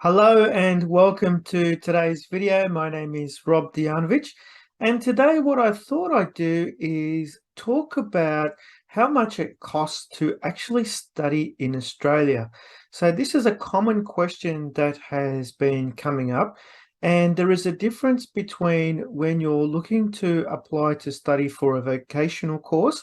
Hello and welcome to today's video. My name is Rob Dijanovic, and today what I thought I'd do is talk about how much it costs to actually study in Australia. So this is a common question that has been coming up, and there is a difference between when you're looking to apply to study for a vocational course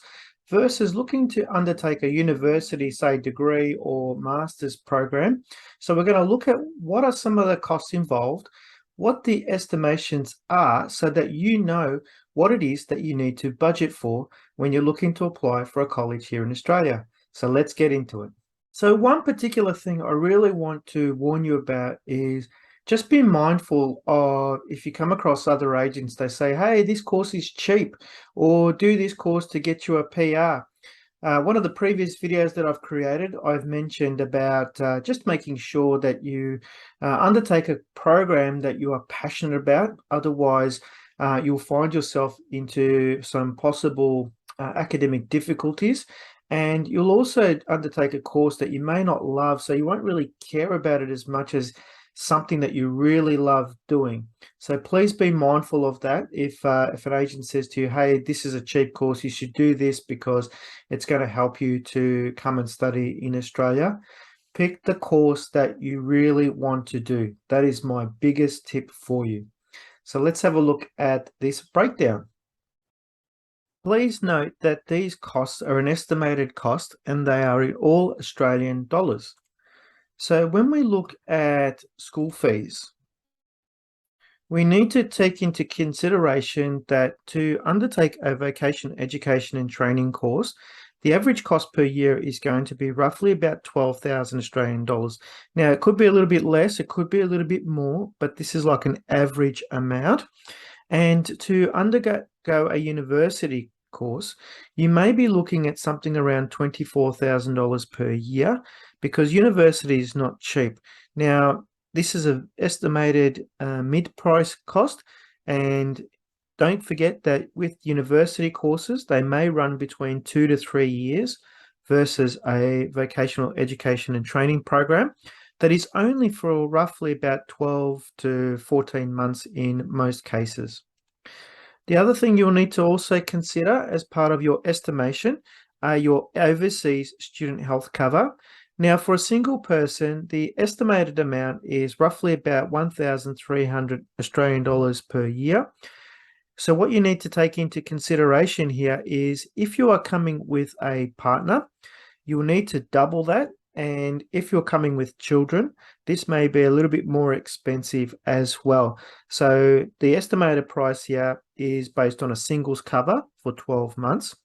versus looking to undertake a university, say, degree or master's program. So we're going to look at what are some of the costs involved, what the estimations are, so that you know what it is that you need to budget for when you're looking to apply for a college here in Australia. So let's get into it. So one particular thing I really want to warn you about is just be mindful of if you come across other agents, they say, hey, this course is cheap, or do this course to get you a PR. One of the previous videos that I've created, I've mentioned about just making sure that you undertake a program that you are passionate about. Otherwise, you'll find yourself into some possible academic difficulties. And you'll also undertake a course that you may not love, so you won't really care about it as much as something that you really love doing. So please be mindful of that. If an agent says to you, hey, this is a cheap course, you should do this because it's going to help you to come and study in Australia, pick the course that you really want to do. That is my biggest tip for you. So let's have a look at this breakdown. Please note that these costs are an estimated cost and they are in all Australian dollars. So when we look at school fees, we need to take into consideration that to undertake a vocation education and training course, the average cost per year is going to be roughly about 12,000 Australian dollars. Now, it could be a little bit less, it could be a little bit more, but this is like an average amount. And to undergo a university course, you may be looking at something around $24,000 per year because university is not cheap. Now, this is an estimated mid-price cost, and don't forget that with university courses, they may run between 2 to 3 years versus a vocational education and training program that is only for roughly about 12 to 14 months in most cases. The other thing you'll need to also consider as part of your estimation are your overseas student health cover. Now, for a single person, the estimated amount is roughly about 1,300 Australian dollars per year. So what you need to take into consideration here is if you are coming with a partner, you will need to double that. And if you're coming with children, this may be a little bit more expensive as well. So the estimated price here is based on a singles cover for 12 months.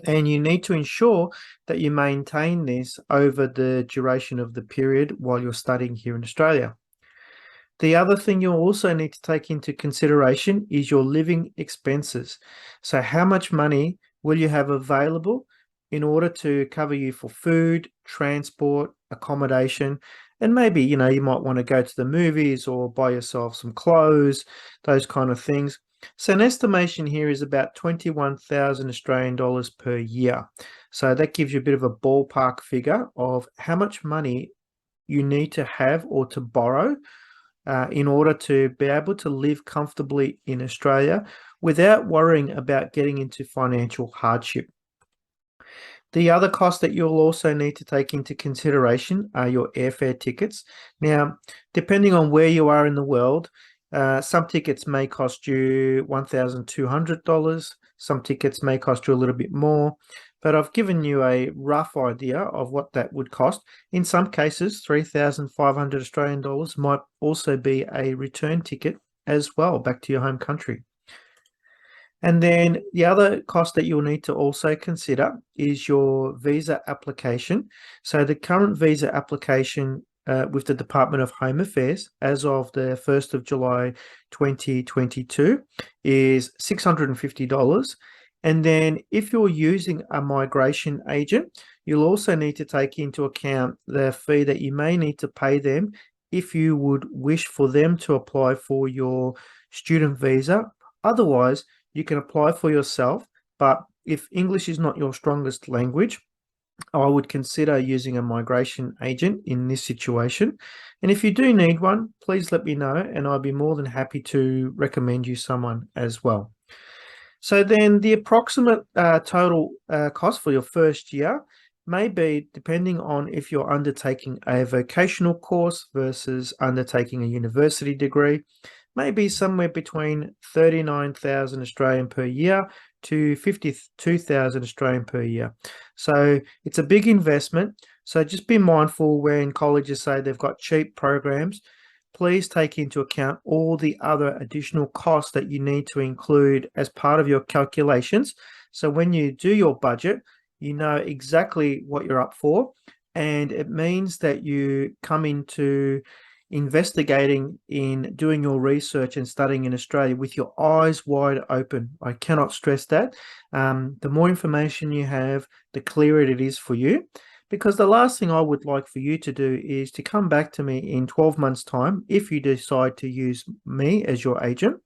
And you need to ensure that you maintain this over the duration of the period while you're studying here in Australia. The other thing you'll also need to take into consideration is your living expenses. So how much money will you have available in order to cover you for food, transport, accommodation, and maybe, you might want to go to the movies or buy yourself some clothes, those kind of things. So an estimation here is about 21,000 Australian dollars per year. So that gives you a bit of a ballpark figure of how much money you need to have or to borrow in order to be able to live comfortably in Australia without worrying about getting into financial hardship. The other cost that you'll also need to take into consideration are your airfare tickets. Now, depending on where you are in the world, some tickets may cost you $1,200. Some tickets may cost you a little bit more, but I've given you a rough idea of what that would cost. In some cases, 3,500 Australian dollars might also be a return ticket as well back to your home country. And then the other cost that you'll need to also consider is your visa application. So the current visa application with the Department of Home Affairs as of the 1st of July 2022 is $650. And then if you're using a migration agent, you'll also need to take into account the fee that you may need to pay them if you would wish for them to apply for your student visa. Otherwise, you can apply for yourself, but if English is not your strongest language, I would consider using a migration agent in this situation. And if you do need one, please let me know, and I'd be more than happy to recommend you someone as well. So then the approximate total cost for your first year may be, depending on if you're undertaking a vocational course versus undertaking a university degree, may be somewhere between 39,000 Australian per year to 52,000 Australian per year. So it's a big investment. So just be mindful when colleges say they've got cheap programs. Please take into account all the other additional costs that you need to include as part of your calculations. So when you do your budget, you know exactly what you're up for. And it means that you come into investigating in doing your research and studying in Australia with your eyes wide open. I cannot stress that. The more information you have, the clearer it is for you. Because the last thing I would like for you to do is to come back to me in 12 months' time, if you decide to use me as your agent,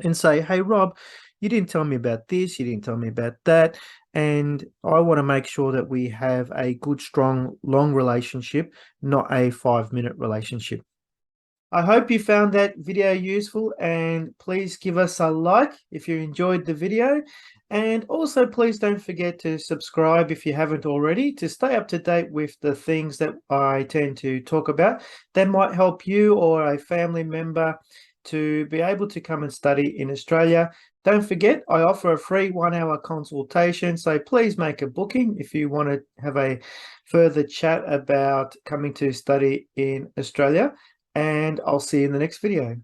and say, hey, Rob, you didn't tell me about this, you didn't tell me about that. And I want to make sure that we have a good, strong, long relationship, not a 5-minute relationship. I hope you found that video useful, and please give us a like if you enjoyed the video. And also please don't forget to subscribe if you haven't already, to stay up to date with the things that I tend to talk about that might help you or a family member to be able to come and study in Australia. Don't forget, I offer a free 1-hour consultation, so please make a booking if you want to have a further chat about coming to study in Australia. And I'll see you in the next video.